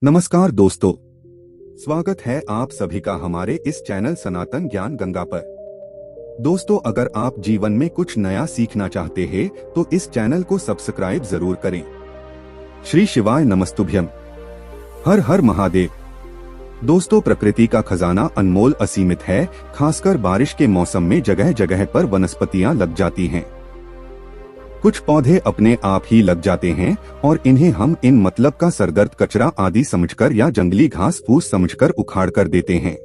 नमस्कार दोस्तों, स्वागत है आप सभी का हमारे इस चैनल सनातन ज्ञान गंगा पर। दोस्तों, अगर आप जीवन में कुछ नया सीखना चाहते हैं तो इस चैनल को सब्सक्राइब जरूर करें। श्री शिवाय नमस्तुभ्यम। हर हर महादेव। दोस्तों, प्रकृति का खजाना अनमोल असीमित है। खासकर बारिश के मौसम में जगह जगह पर वनस्पतियां लग जाती हैं। कुछ पौधे अपने आप ही लग जाते हैं और इन्हें हम इन मतलब का सरदर्द कचरा आदि समझकर या जंगली घास फूस समझकर उखाड़ कर देते हैं।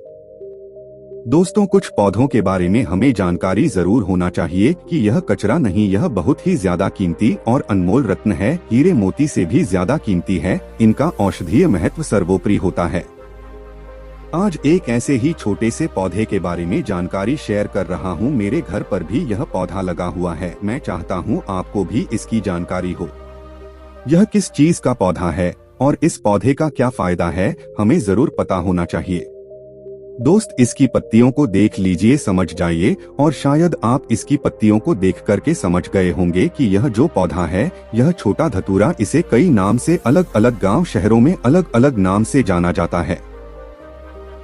दोस्तों, कुछ पौधों के बारे में हमें जानकारी जरूर होना चाहिए कि यह कचरा नहीं, यह बहुत ही ज्यादा कीमती और अनमोल रत्न है। हीरे मोती से भी ज्यादा कीमती है। इनका औषधीय महत्व सर्वोपरि होता है। आज एक ऐसे ही छोटे से पौधे के बारे में जानकारी शेयर कर रहा हूँ। मेरे घर पर भी यह पौधा लगा हुआ है। मैं चाहता हूँ आपको भी इसकी जानकारी हो। यह किस चीज का पौधा है और इस पौधे का क्या फायदा है, हमें जरूर पता होना चाहिए। दोस्त, इसकी पत्तियों को देख लीजिए, समझ जाइए। और शायद आप इसकी पत्तियों को देख करके समझ गए होंगे कि यह जो पौधा है यह छोटा धतूरा। इसे कई नाम से अलग अलग गांव शहरों में अलग अलग नाम से जाना जाता है।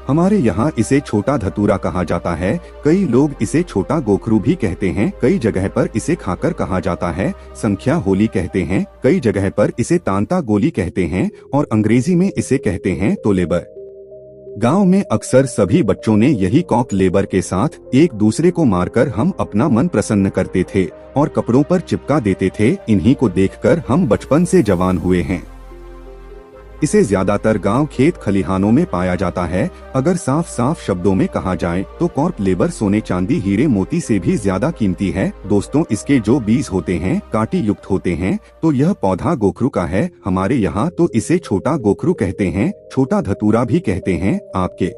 हमारे यहाँ इसे छोटा धतूरा कहा जाता है। कई लोग इसे छोटा गोखरू भी कहते हैं। कई जगह पर इसे खाकर कहा जाता है। संख्या होली कहते हैं। कई जगह पर इसे तांता गोली कहते हैं और अंग्रेजी में इसे कहते हैं तोलेबर। गांव में अक्सर सभी बच्चों ने यही कॉक लेबर के साथ एक दूसरे को मारकर हम अपना मन प्रसन्न करते थे और कपड़ों पर चिपका देते थे। इन्हीं को देखकर हम बचपन से जवान हुए हैं। इसे ज्यादातर गांव खेत खलिहानों में पाया जाता है। अगर साफ साफ शब्दों में कहा जाए तो कॉर्प लेबर सोने चांदी हीरे मोती से भी ज्यादा कीमती है। दोस्तों, इसके जो बीज होते हैं कांटी युक्त होते हैं। तो यह पौधा गोखरू का है। हमारे यहाँ तो इसे छोटा गोखरू कहते हैं, छोटा धतूरा भी कहते हैं। आपके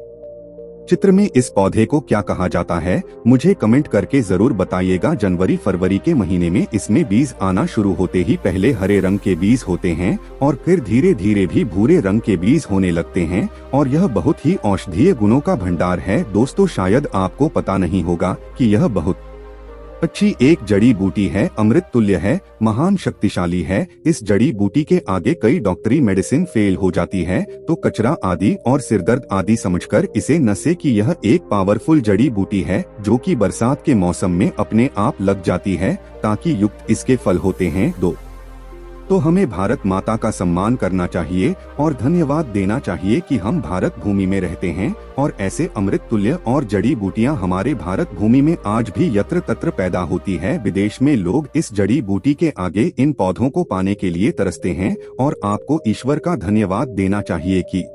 चित्र में इस पौधे को क्या कहा जाता है, मुझे कमेंट करके जरूर बताइएगा। जनवरी फरवरी के महीने में इसमें बीज आना शुरू होते ही पहले हरे रंग के बीज होते हैं और फिर धीरे धीरे भी भूरे रंग के बीज होने लगते हैं। और यह बहुत ही औषधीय गुणों का भंडार है। दोस्तों, शायद आपको पता नहीं होगा कि यह बहुत अच्छी एक जड़ी बूटी है, अमृत तुल्य है, महान शक्तिशाली है। इस जड़ी बूटी के आगे कई डॉक्टरी मेडिसिन फेल हो जाती है। तो कचरा आदि और सिरदर्द आदि समझकर इसे न से कि यह एक पावरफुल जड़ी बूटी है जो कि बरसात के मौसम में अपने आप लग जाती है ताकि युक्त इसके फल होते हैं। तो हमें भारत माता का सम्मान करना चाहिए और धन्यवाद देना चाहिए कि हम भारत भूमि में रहते हैं और ऐसे अमृत तुल्य और जड़ी बूटियां हमारे भारत भूमि में आज भी यत्र तत्र पैदा होती है। विदेश में लोग इस जड़ी बूटी के आगे इन पौधों को पाने के लिए तरसते हैं और आपको ईश्वर का धन्यवाद देना चाहिए कि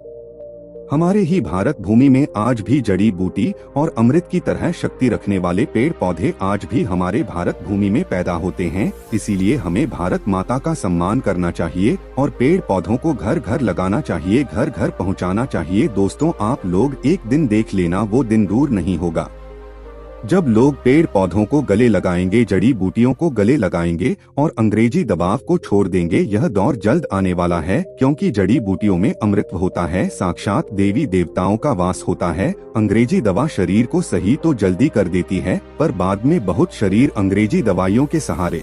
हमारे ही भारत भूमि में आज भी जड़ी बूटी और अमृत की तरह शक्ति रखने वाले पेड़ पौधे आज भी हमारे भारत भूमि में पैदा होते हैं। इसीलिए हमें भारत माता का सम्मान करना चाहिए और पेड़ पौधों को घर घर लगाना चाहिए, घर घर पहुंचाना चाहिए। दोस्तों, आप लोग एक दिन देख लेना, वो दिन दूर नहीं होगा जब लोग पेड़ पौधों को गले लगाएंगे, जड़ी बूटियों को गले लगाएंगे और अंग्रेजी दबाव को छोड़ देंगे। यह दौर जल्द आने वाला है क्योंकि जड़ी बूटियों में अमृत होता है, साक्षात देवी देवताओं का वास होता है। अंग्रेजी दवा शरीर को सही तो जल्दी कर देती है पर बाद में बहुत शरीर अंग्रेजी दवाइयों के सहारे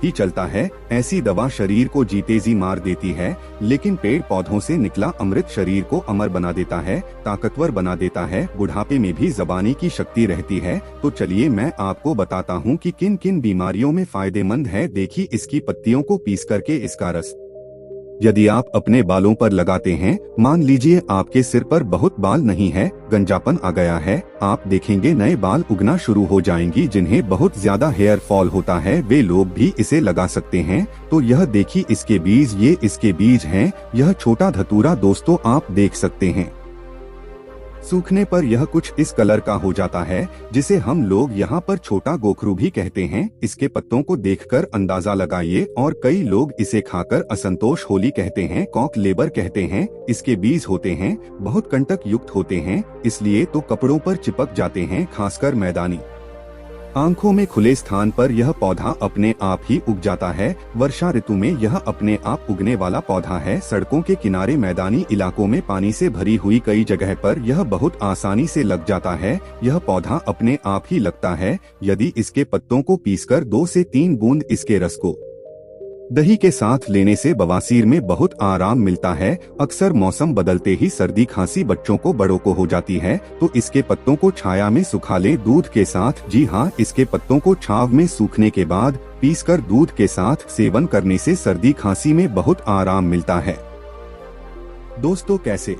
ही चलता है। ऐसी दवा शरीर को जीते जी मार देती है, लेकिन पेड़ पौधों से निकला अमृत शरीर को अमर बना देता है, ताकतवर बना देता है। बुढ़ापे में भी जबानी की शक्ति रहती है। तो चलिए मैं आपको बताता हूँ कि किन किन बीमारियों में फायदेमंद है। देखिए, इसकी पत्तियों को पीस करके इसका रस यदि आप अपने बालों पर लगाते हैं, मान लीजिए आपके सिर पर बहुत बाल नहीं है, गंजापन आ गया है, आप देखेंगे नए बाल उगना शुरू हो जाएंगी। जिन्हें बहुत ज्यादा हेयर फॉल होता है वे लोग भी इसे लगा सकते हैं। तो यह देखिए इसके बीज, ये इसके बीज हैं। यह छोटा धतूरा दोस्तों आप देख सकते हैं। सूखने पर यह कुछ इस कलर का हो जाता है, जिसे हम लोग यहाँ पर छोटा गोखरू भी कहते हैं। इसके पत्तों को देखकर अंदाजा लगाइए। और कई लोग इसे खाकर असंतोष होली कहते हैं, कॉक लेबर कहते हैं। इसके बीज होते हैं, बहुत कंटक युक्त होते हैं, इसलिए तो कपड़ों पर चिपक जाते हैं, खासकर मैदानी आंखों में खुले स्थान पर यह पौधा अपने आप ही उग जाता है। वर्षा ऋतु में यह अपने आप उगने वाला पौधा है। सड़कों के किनारे, मैदानी इलाकों में पानी से भरी हुई कई जगह पर यह बहुत आसानी से लग जाता है। यह पौधा अपने आप ही लगता है। यदि इसके पत्तों को पीसकर 2 से 3 बूंद इसके रस को दही के साथ लेने से बवासीर में बहुत आराम मिलता है। अक्सर मौसम बदलते ही सर्दी खांसी बच्चों को बड़ों को हो जाती है, तो इसके पत्तों को छाया में सुखा लें दूध के साथ। जी हाँ, इसके पत्तों को छाव में सूखने के बाद पीसकर दूध के साथ सेवन करने से सर्दी खांसी में बहुत आराम मिलता है। दोस्तों, कैसे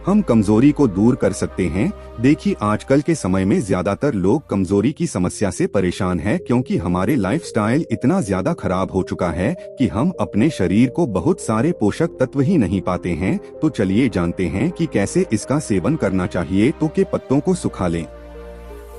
हम कमजोरी को दूर कर सकते हैं? देखिए, आजकल के समय में ज्यादातर लोग कमजोरी की समस्या से परेशान हैं, क्योंकि हमारे लाइफस्टाइल इतना ज्यादा खराब हो चुका है कि हम अपने शरीर को बहुत सारे पोषक तत्व ही नहीं पाते हैं। तो चलिए जानते हैं कि कैसे इसका सेवन करना चाहिए। तो के पत्तों को सुखा लें,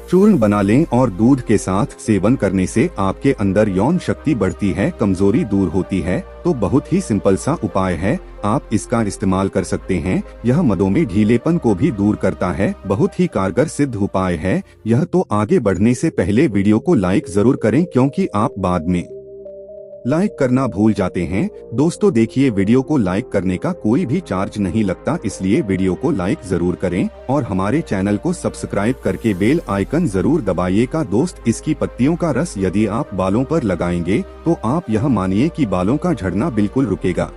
चूर्ण बना लें और दूध के साथ सेवन करने से आपके अंदर यौन शक्ति बढ़ती है, कमजोरी दूर होती है। तो बहुत ही सिंपल सा उपाय है, आप इसका इस्तेमाल कर सकते हैं। यह मदों में ढीलेपन को भी दूर करता है, बहुत ही कारगर सिद्ध उपाय है यह। तो आगे बढ़ने से पहले वीडियो को लाइक जरूर करें, क्योंकि आप बाद में लाइक करना भूल जाते हैं। दोस्तों देखिए, वीडियो को लाइक करने का कोई भी चार्ज नहीं लगता, इसलिए वीडियो को लाइक जरूर करें और हमारे चैनल को सब्सक्राइब करके बेल आइकन जरूर दबाइएगा। दोस्त, इसकी पत्तियों का रस यदि आप बालों पर लगाएंगे तो आप यह मानिए कि बालों का झड़ना बिल्कुल रुकेगा।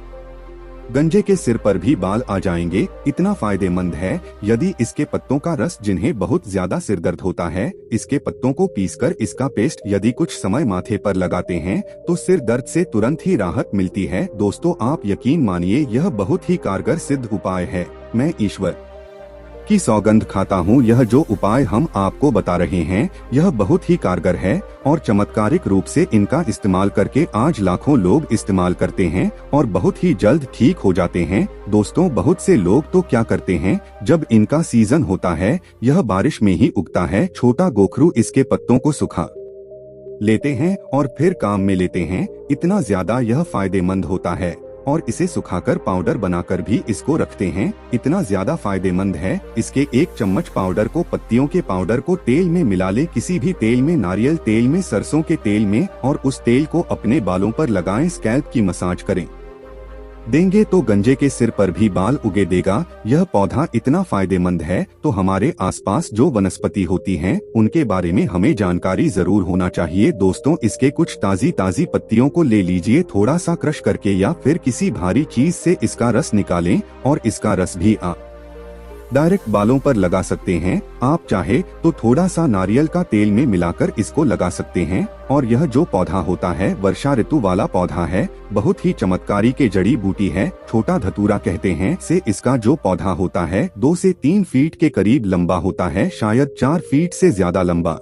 गंजे के सिर पर भी बाल आ जाएंगे, इतना फायदेमंद है। यदि इसके पत्तों का रस, जिन्हें बहुत ज्यादा सिर दर्द होता है, इसके पत्तों को पीसकर इसका पेस्ट यदि कुछ समय माथे पर लगाते हैं तो सिर दर्द से तुरंत ही राहत मिलती है। दोस्तों, आप यकीन मानिए, यह बहुत ही कारगर सिद्ध उपाय है। मैं ईश्वर की सौगंध खाता हूँ, यह जो उपाय हम आपको बता रहे हैं यह बहुत ही कारगर है और चमत्कारिक रूप से इनका इस्तेमाल करके आज लाखों लोग इस्तेमाल करते हैं और बहुत ही जल्द ठीक हो जाते हैं। दोस्तों, बहुत से लोग तो क्या करते हैं, जब इनका सीजन होता है, यह बारिश में ही उगता है, छोटा गोखरू इसके पत्तों को सुखा लेते हैं और फिर काम में लेते हैं। इतना ज्यादा यह फायदेमंद होता है और इसे सुखाकर पाउडर बनाकर भी इसको रखते हैं, इतना ज्यादा फायदेमंद है। इसके 1 चम्मच पाउडर को, पत्तियों के पाउडर को तेल में मिला ले, किसी भी तेल में, नारियल तेल में, सरसों के तेल में, और उस तेल को अपने बालों पर लगाएं, स्कैल्प की मसाज करें देंगे तो गंजे के सिर पर भी बाल उगे देगा। यह पौधा इतना फायदेमंद है, तो हमारे आसपास जो वनस्पति होती हैं उनके बारे में हमें जानकारी जरूर होना चाहिए। दोस्तों, इसके कुछ ताजी पत्तियों को ले लीजिए, थोड़ा सा क्रश करके या फिर किसी भारी चीज से इसका रस निकालें और इसका रस भी आप डायरेक्ट बालों पर लगा सकते हैं। आप चाहे तो थोड़ा सा नारियल का तेल में मिलाकर इसको लगा सकते हैं। और यह जो पौधा होता है वर्षा ऋतु वाला पौधा है, बहुत ही चमत्कारी के जड़ी बूटी है, छोटा धतूरा कहते हैं से इसका जो पौधा होता है 2 से 3 फीट के करीब लंबा होता है, शायद 4 फीट से ज्यादा लंबा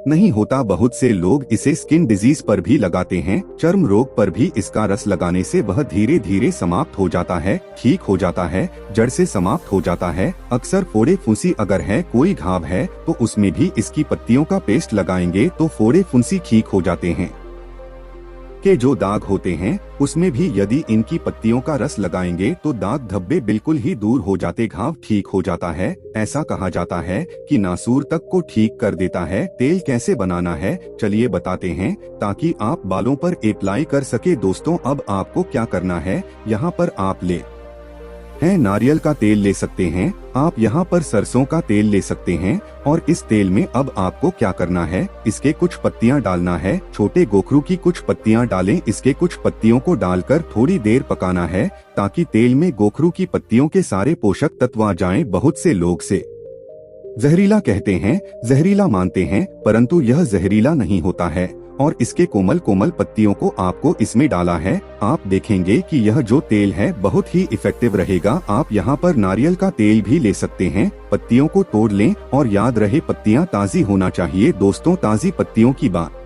नहीं होता। बहुत से लोग इसे स्किन डिजीज पर भी लगाते हैं, चर्म रोग पर भी इसका रस लगाने से वह धीरे धीरे समाप्त हो जाता है, ठीक हो जाता है, जड़ से समाप्त हो जाता है। अक्सर फोड़े फुंसी अगर है, कोई घाव है, तो उसमें भी इसकी पत्तियों का पेस्ट लगाएंगे तो फोड़े फुंसी ठीक हो जाते हैं। के जो दाग होते हैं उसमें भी यदि इनकी पत्तियों का रस लगाएंगे तो दाग धब्बे बिल्कुल ही दूर हो जाते, घाव ठीक हो जाता है। ऐसा कहा जाता है कि नासूर तक को ठीक कर देता है। तेल कैसे बनाना है, चलिए बताते हैं, ताकि आप बालों पर अप्लाई कर सके। दोस्तों, अब आपको क्या करना है, यहाँ पर आप ले नारियल का तेल ले सकते हैं, आप यहाँ पर सरसों का तेल ले सकते हैं। और इस तेल में अब आपको क्या करना है, इसके कुछ पत्तियां डालना है, छोटे गोखरू की कुछ पत्तियां डालें, इसके कुछ पत्तियों को डालकर थोड़ी देर पकाना है, ताकि तेल में गोखरू की पत्तियों के सारे पोषक तत्व आ जाएं। बहुत से लोग से जहरीला कहते हैं, जहरीला मानते हैं, परंतु यह जहरीला नहीं होता है। और इसके कोमल कोमल पत्तियों को आपको इसमें डाला है। आप देखेंगे कि यह जो तेल है बहुत ही इफेक्टिव रहेगा। आप यहाँ पर नारियल का तेल भी ले सकते हैं। पत्तियों को तोड़ लें और याद रहे, पत्तियाँ ताजी होना चाहिए। दोस्तों, ताजी पत्तियों की बात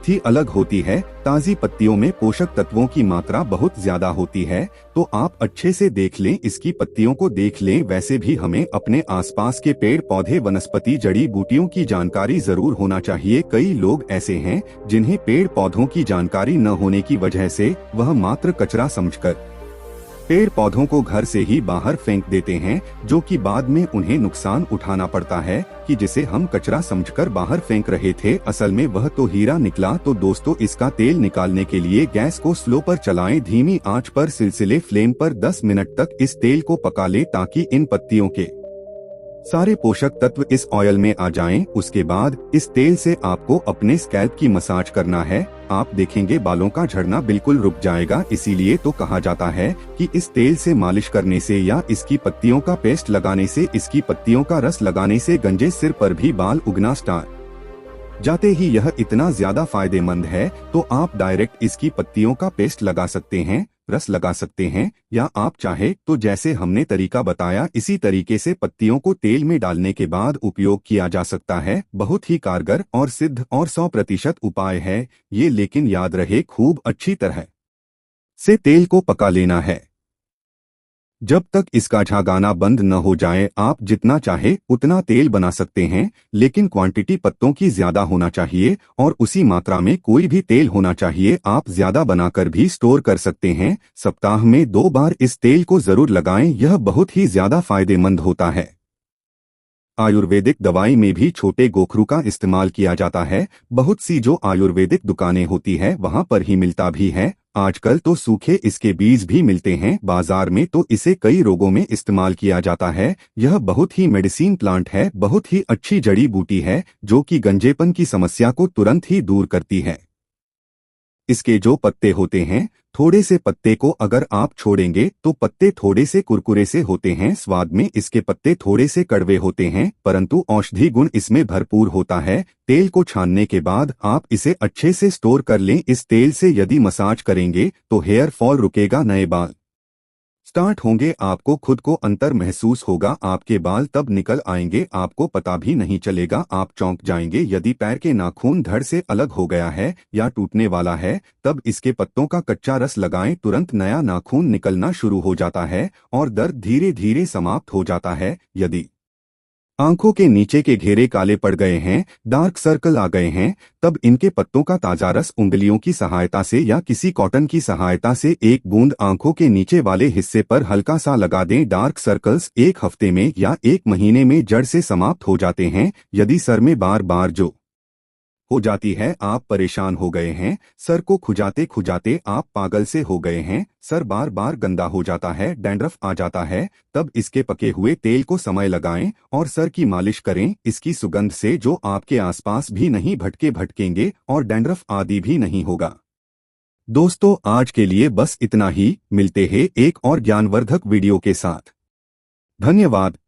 ही अलग होती है। ताजी पत्तियों में पोषक तत्वों की मात्रा बहुत ज्यादा होती है, तो आप अच्छे से देख लें, इसकी पत्तियों को देख लें। वैसे भी हमें अपने आसपास के पेड़ पौधे, वनस्पति, जड़ी बूटियों की जानकारी जरूर होना चाहिए। कई लोग ऐसे हैं जिन्हें पेड़ पौधों की जानकारी न होने की वजह से वह मात्र कचरा समझकर पेड़ पौधों को घर से ही बाहर फेंक देते हैं, जो कि बाद में उन्हें नुकसान उठाना पड़ता है कि जिसे हम कचरा समझकर बाहर फेंक रहे थे, असल में वह तो हीरा निकला। तो दोस्तों, इसका तेल निकालने के लिए गैस को स्लो पर चलाएं, धीमी आंच पर सिलसिले फ्लेम पर 10 मिनट तक इस तेल को पका लें, ताकि इन पत्तियों के सारे पोषक तत्व इस ऑयल में आ जाएं, उसके बाद इस तेल से आपको अपने स्कैल्प की मसाज करना है। आप देखेंगे बालों का झड़ना बिल्कुल रुक जाएगा। इसीलिए तो कहा जाता है कि इस तेल से मालिश करने से या इसकी पत्तियों का पेस्ट लगाने से, इसकी पत्तियों का रस लगाने से गंजे सिर पर भी बाल उगना स्टार्ट जाते ही यह इतना ज्यादा फायदेमंद है तो आप डायरेक्ट इसकी पत्तियों का पेस्ट लगा सकते हैं, रस लगा सकते हैं, या आप चाहे तो जैसे हमने तरीका बताया इसी तरीके से पत्तियों को तेल में डालने के बाद उपयोग किया जा सकता है। बहुत ही कारगर और सिद्ध और 100% उपाय है ये, लेकिन याद रहे खूब अच्छी तरह से तेल को पका लेना है जब तक इसका झागाना बंद न हो जाए। आप जितना चाहे उतना तेल बना सकते हैं, लेकिन क्वांटिटी पत्तों की ज्यादा होना चाहिए और उसी मात्रा में कोई भी तेल होना चाहिए। आप ज्यादा बनाकर भी स्टोर कर सकते हैं। सप्ताह में 2 बार इस तेल को जरूर लगाएं, यह बहुत ही ज्यादा फायदेमंद होता है। आयुर्वेदिक दवाई में भी छोटे गोखरू का इस्तेमाल किया जाता है। बहुत सी जो आयुर्वेदिक दुकानें होती है वहां पर ही मिलता भी है। आजकल तो सूखे इसके बीज भी मिलते हैं बाजार में, तो इसे कई रोगों में इस्तेमाल किया जाता है। यह बहुत ही मेडिसिन प्लांट है, बहुत ही अच्छी जड़ी बूटी है जो कि गंजेपन की समस्या को तुरंत ही दूर करती है। इसके जो पत्ते होते हैं, थोड़े से पत्ते को अगर आप छोड़ेंगे तो पत्ते थोड़े से कुरकुरे से होते हैं। स्वाद में इसके पत्ते थोड़े से कड़वे होते हैं, परंतु औषधि गुण इसमें भरपूर होता है। तेल को छानने के बाद आप इसे अच्छे से स्टोर कर लें। इस तेल से यदि मसाज करेंगे तो हेयर फॉल रुकेगा, नए बाल स्टार्ट होंगे, आपको खुद को अंतर महसूस होगा। आपके बाल तब निकल आएंगे, आपको पता भी नहीं चलेगा। आप चौंक जाएंगे। यदि पैर के नाखून धड़ से अलग हो गया है या टूटने वाला है, तब इसके पत्तों का कच्चा रस लगाएं, तुरंत नया नाखून निकलना शुरू हो जाता है और दर्द धीरे धीरे समाप्त हो जाता है। यदि आंखों के नीचे के घेरे काले पड़ गए हैं, डार्क सर्कल आ गए हैं, तब इनके पत्तों का ताजा रस उंगलियों की सहायता से या किसी कॉटन की सहायता से 1 बूंद आंखों के नीचे वाले हिस्से पर हल्का सा लगा दें। डार्क सर्कल्स 1 हफ्ते में या 1 महीने में जड़ से समाप्त हो जाते हैं। यदि सर में बार बार जो हो जाती है, आप परेशान हो गए हैं, सर को खुजाते खुजाते आप पागल से हो गए हैं, सर बार बार गंदा हो जाता है, डैंड्रफ आ जाता है, तब इसके पके हुए तेल को समय लगाएं और सर की मालिश करें। इसकी सुगंध से जो आपके आसपास भी नहीं भटकेंगे और डैंड्रफ आदि भी नहीं होगा। दोस्तों, आज के लिए बस इतना ही। मिलते हैं एक और ज्ञानवर्धक वीडियो के साथ। धन्यवाद।